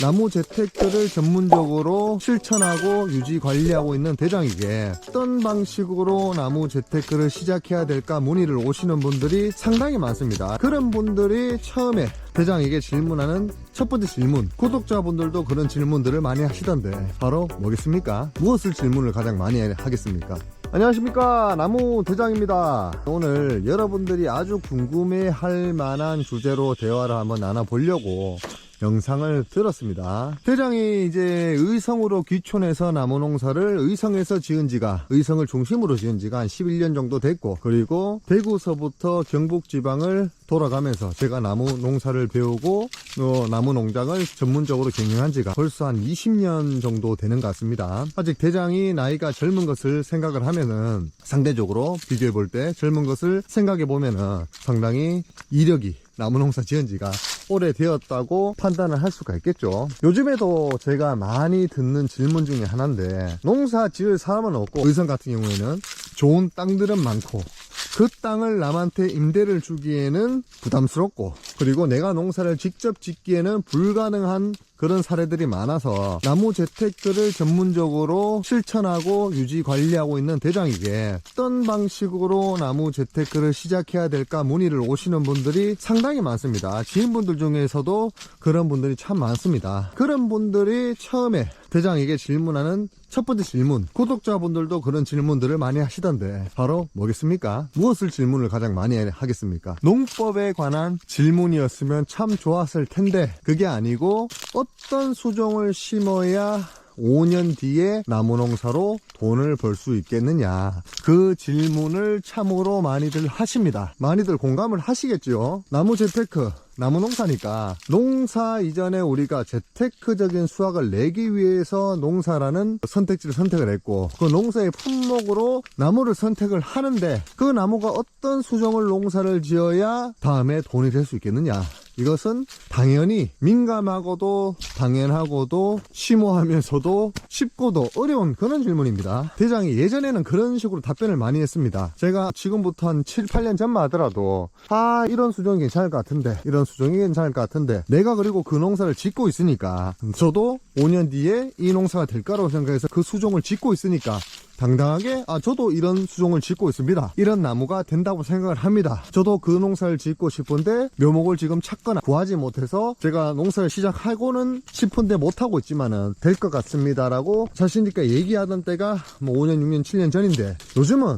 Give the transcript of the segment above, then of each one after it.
나무 재테크를 전문적으로 실천하고 유지 관리하고 있는 대장에게 어떤 방식으로 나무 재테크를 시작해야 될까 문의를 오시는 분들이 상당히 많습니다. 그런 분들이 처음에 대장에게 질문하는 첫 번째 질문, 구독자분들도 그런 질문들을 많이 하시던데 바로 뭐겠습니까? 무엇을 질문을 가장 많이 하겠습니까? 안녕하십니까, 나무 대장입니다. 오늘 여러분들이 아주 궁금해할 만한 주제로 대화를 한번 나눠보려고 영상을 들었습니다. 대장이 이제 의성으로 귀촌해서 나무 농사를 의성에서 지은 지가, 의성을 중심으로 지은 지가 한 11년 정도 됐고, 그리고 대구서부터 경북지방을 돌아가면서 제가 나무 농사를 배우고 나무 농장을 전문적으로 경영한 지가 벌써 한 20년 정도 되는 것 같습니다. 아직 대장이 나이가 젊은 것을 생각을 하면은, 상대적으로 비교해 볼 때 젊은 것을 생각해 보면은 상당히 이력이, 나무 농사 지은 지가 오래되었다고 판단을 할 수가 있겠죠. 요즘에도 제가 많이 듣는 질문 중에 하나인데, 농사 지을 사람은 없고 의성 같은 경우에는 좋은 땅들은 많고 그 땅을 남한테 임대를 주기에는 부담스럽고, 그리고 내가 농사를 직접 짓기에는 불가능한 그런 사례들이 많아서 나무 재테크를 전문적으로 실천하고 유지 관리하고 있는 대장에게 어떤 방식으로 나무 재테크를 시작해야 될까 문의를 오시는 분들이 상당히 많습니다. 지인분들 중에서도 그런 분들이 참 많습니다. 그런 분들이 처음에 대장에게 질문하는 첫 번째 질문, 구독자분들도 그런 질문들을 많이 하시던데 바로 뭐겠습니까? 무엇을 질문을 가장 많이 하겠습니까? 농법에 관한 질문이었으면 참 좋았을 텐데 그게 아니고, 어떤 수종을 심어야 5년 뒤에 나무 농사로 돈을 벌 수 있겠느냐, 그 질문을 참으로 많이들 하십니다. 많이들 공감을 하시겠죠. 나무 재테크, 나무 농사니까 농사 이전에 우리가 재테크적인 수확을 내기 위해서 농사라는 선택지를 선택을 했고, 그 농사의 품목으로 나무를 선택을 하는데 그 나무가 어떤 수종을 농사를 지어야 다음에 돈이 될 수 있겠느냐, 이것은 당연히 민감하고도 당연하고도 심오하면서도 쉽고도 어려운 그런 질문입니다. 대장이 예전에는 그런 식으로 답변을 많이 했습니다. 제가 지금부터 한 7, 8년 전만 하더라도 이런 수종이 괜찮을 것 같은데, 이런 수종이 괜찮을 것 같은데, 내가 그리고 그 농사를 짓고 있으니까, 저도 5년 뒤에 이 농사가 될 거라고 생각해서 그 수종을 짓고 있으니까 당당하게 저도 이런 수종을 짓고 있습니다, 이런 나무가 된다고 생각을 합니다. 저도 그 농사를 짓고 싶은데 묘목을 지금 찾거나 구하지 못해서 제가 농사를 시작하고는 싶은데 못하고 있지만은 될 것 같습니다 라고 자신있게 얘기하던 때가 5년, 6년, 7년 전인데, 요즘은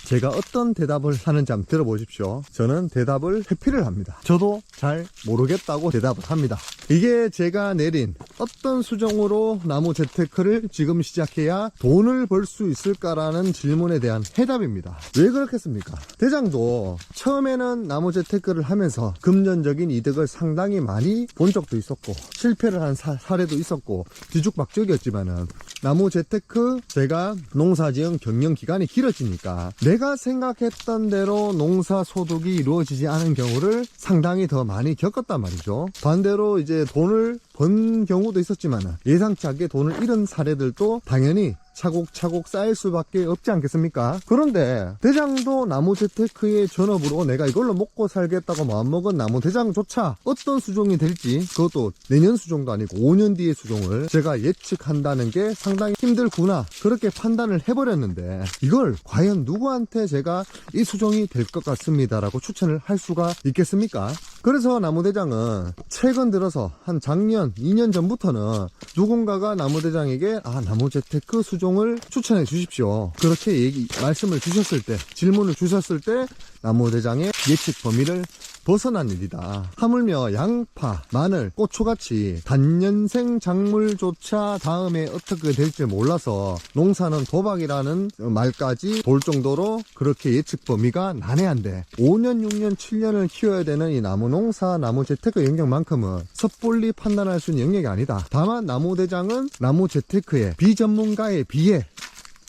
제가 어떤 대답을 하는지 한번 들어보십시오. 저는 대답을 회피를 합니다. 저도 잘 모르겠다고 대답을 합니다. 이게 제가 내린 어떤 수종으로 나무 재테크를 지금 시작해야 돈을 벌 수 있을까라는 질문에 대한 해답입니다. 왜 그렇겠습니까? 대장도 처음에는 나무 재테크를 하면서 금전적인 이득을 상당히 많이 본 적도 있었고 실패를 한 사례도 있었고 뒤죽박죽이었지만은, 나무 재테크 제가 농사지은 경영 기간이 길어지니까 내가 생각했던 대로 농사 소득이 이루어지지 않은 경우를 상당히 더 많이 겪었단 말이죠. 반대로 이제 돈을 번 경우도 있었지만 예상치 않게 돈을 잃은 사례들도 당연히 차곡차곡 쌓일 수밖에 없지 않겠습니까? 그런데 대장도 나무 재테크의 전업으로 내가 이걸로 먹고 살겠다고 마음먹은 나무 대장조차 어떤 수종이 될지, 그것도 내년 수종도 아니고 5년 뒤의 수종을 제가 예측한다는 게 상당히 힘들구나, 그렇게 판단을 해버렸는데, 이걸 과연 누구한테 제가 이 수종이 될 것 같습니다 라고 추천을 할 수가 있겠습니까? 그래서 나무 대장은 최근 들어서 한 작년, 2년 전부터는 누군가가 나무 대장에게 나무 재테크 수종을 추천해 주십시오, 그렇게 말씀을 주셨을 때, 질문을 주셨을 때 나무 대장의 예측 범위를 벗어난 일이다. 하물며 양파, 마늘, 고추같이 단년생 작물조차 다음에 어떻게 될지 몰라서 농사는 도박이라는 말까지 돌 정도로 그렇게 예측 범위가 난해한데, 5년, 6년, 7년을 키워야 되는 이 나무 농사, 나무 재테크 영역만큼은 섣불리 판단할 수 있는 영역이 아니다. 다만 나무 대장은 나무 재테크의 비전문가에 비해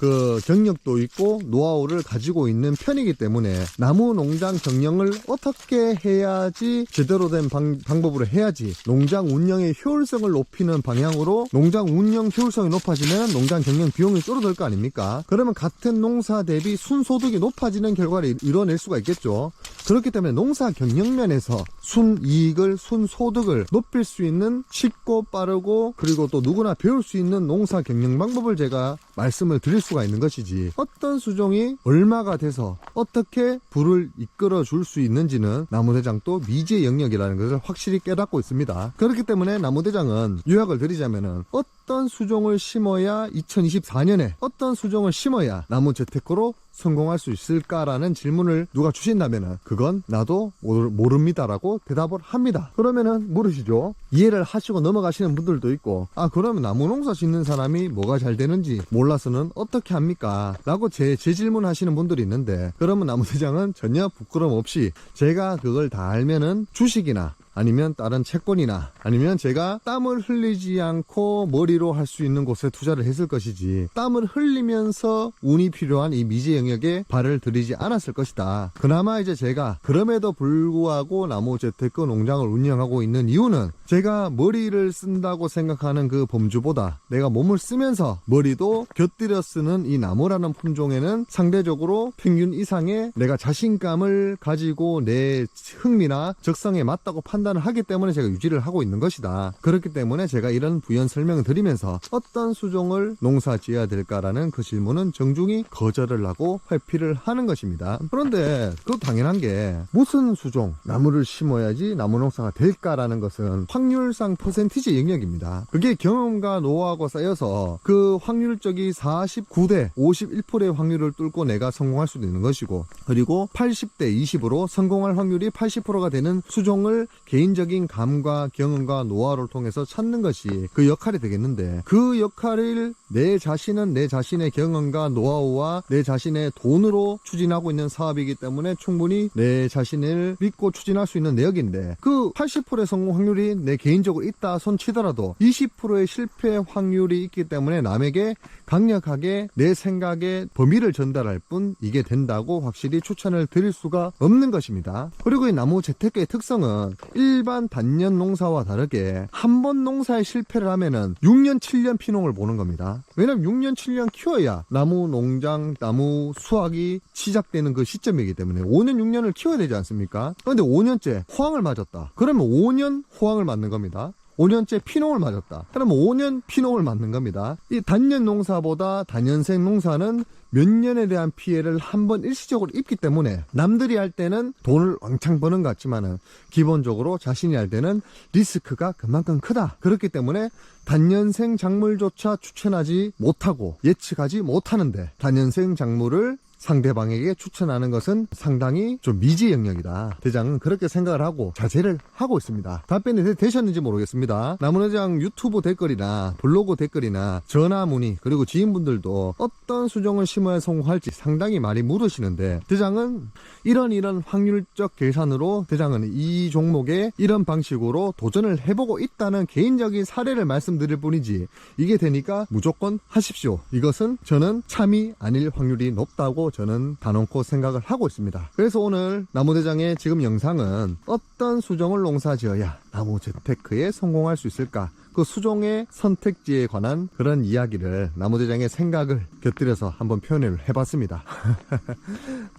그 경력도 있고 노하우를 가지고 있는 편이기 때문에 나무 농장 경영을 어떻게 해야지 제대로 된 방법으로 해야지 농장 운영의 효율성을 높이는 방향으로 농장 운영 효율성이 높아지면 농장 경영 비용이 줄어들 거 아닙니까? 그러면 같은 농사 대비 순소득이 높아지는 결과를 이뤄낼 수가 있겠죠. 그렇기 때문에 농사 경영면에서 순이익을 순소득을 높일 수 있는 쉽고 빠르고 그리고 또 누구나 배울 수 있는 농사 경영 방법을 제가 말씀을 드릴 수가 있는 것이지, 어떤 수종이 얼마가 돼서 어떻게 부를 이끌어 줄 수 있는지는 나무대장도 미지의 영역이라는 것을 확실히 깨닫고 있습니다. 그렇기 때문에 나무대장은 요약을 드리자면은 어떤 수종을 심어야 2024년에 어떤 수종을 심어야 나무 재테크로 성공할 수 있을까라는 질문을 누가 주신다면은 그건 나도 모릅니다라고 대답을 합니다. 그러면은 물으시죠. 이해를 하시고 넘어가시는 분들도 있고, 그러면 나무 농사 짓는 사람이 뭐가 잘 되는지 몰라서는 어떻게 합니까? 라고 제 질문 하시는 분들이 있는데, 그러면 나무대장은 전혀 부끄럼 없이 제가 그걸 다 알면은 주식이나 아니면 다른 채권이나 아니면 제가 땀을 흘리지 않고 머리로 할 수 있는 곳에 투자를 했을 것이지, 땀을 흘리면서 운이 필요한 이 미지 영역에 발을 들이지 않았을 것이다. 그나마 이제 제가 그럼에도 불구하고 나무 재테크 농장을 운영하고 있는 이유는 제가 머리를 쓴다고 생각하는 그 범주보다 내가 몸을 쓰면서 머리도 곁들여 쓰는 이 나무라는 품종에는 상대적으로 평균 이상의 내가 자신감을 가지고 내 흥미나 적성에 맞다고 판단을 하기 때문에 제가 유지를 하고 있는 것이다. 그렇기 때문에 제가 이런 부연 설명을 드리면서 어떤 수종을 농사 지어야 될까라는 그 질문은 정중히 거절을 하고 회피를 하는 것입니다. 그런데 그 당연한 게 무슨 수종 나무를 심어야지 나무 농사가 될까라는 것은 확률상 퍼센티지 영역입니다. 그게 경험과 노하우가 쌓여서 그 확률적이 49대 51%의 확률을 뚫고 내가 성공할 수도 있는 것이고, 그리고 80대 20으로 성공할 확률이 80%가 되는 수종을 개인적인 감과 경험과 노하우를 통해서 찾는 것이 그 역할이 되겠는데, 그 역할을 내 자신은 내 자신의 경험과 노하우와 내 자신의 돈으로 추진하고 있는 사업이기 때문에 충분히 내 자신을 믿고 추진할 수 있는 내역인데, 그 80%의 성공 확률이 내 개인적으로 있다 손치더라도 20%의 실패 확률이 있기 때문에 남에게 강력하게 내 생각의 범위를 전달할 뿐 이게 된다고 확실히 추천을 드릴 수가 없는 것입니다. 그리고 이 나무 재테크의 특성은 일반 단년 농사와 다르게 한 번 농사에 실패를 하면은 6년 7년 피농을 보는 겁니다. 왜냐면 6년 7년 키워야 나무 농장 나무 수확이 시작되는 그 시점이기 때문에 5년 6년을 키워야 되지 않습니까? 그런데 5년째 호황을 맞았다. 그러면 5년 호황을 맞는 겁니다. 5년째 피농을 맞았다. 그러면 5년 피농을 맞는 겁니다. 이 단년 농사보다 단연생 농사는 몇 년에 대한 피해를 한번 일시적으로 입기 때문에 남들이 할 때는 돈을 왕창 버는 것 같지만은 기본적으로 자신이 할 때는 리스크가 그만큼 크다. 그렇기 때문에 단연생 작물조차 추천하지 못하고 예측하지 못하는데 단연생 작물을 상대방에게 추천하는 것은 상당히 좀 미지 영역이다. 대장은 그렇게 생각을 하고 자제를 하고 있습니다. 답변이 되셨는지 모르겠습니다. 나무대장 유튜브 댓글이나 블로그 댓글이나 전화 문의 그리고 지인분들도 어떤 수종을 심어야 성공할지 상당히 많이 물으시는데, 대장은 이런 확률적 계산으로 대장은 이 종목에 이런 방식으로 도전을 해보고 있다는 개인적인 사례를 말씀드릴 뿐이지, 이게 되니까 무조건 하십시오. 이것은 저는 참이 아닐 확률이 높다고 저는 단언코 생각을 하고 있습니다. 그래서 오늘 나무대장의 지금 영상은 어떤 수종을 농사지어야 나무 재테크에 성공할 수 있을까, 그 수종의 선택지에 관한 그런 이야기를 나무대장의 생각을 곁들여서 한번 표현을 해봤습니다.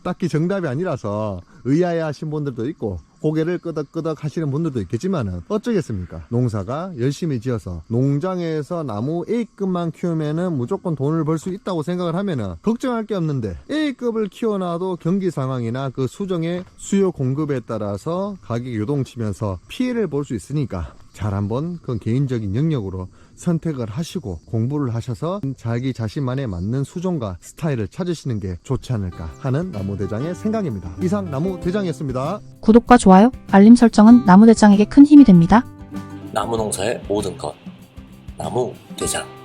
딱히 정답이 아니라서 의아해 하신 분들도 있고 고개를 끄덕끄덕 하시는 분들도 있겠지만은 어쩌겠습니까? 농사가 열심히 지어서 농장에서 나무 A급만 키우면은 무조건 돈을 벌 수 있다고 생각을 하면은 걱정할 게 없는데, A급을 키워놔도 경기 상황이나 그 수종의 수요 공급에 따라서 가격이 요동치면서 피해를 볼 수 있으니까 잘 한번 그 개인적인 영역으로 선택을 하시고 공부를 하셔서 자기 자신만에 맞는 수종과 스타일을 찾으시는 게 좋지 않을까 하는 나무대장의 생각입니다. 이상 나무대장이었습니다. 구독과 좋아요, 알림 설정은 나무대장에게 큰 힘이 됩니다. 나무농사의 모든 것 나무대장.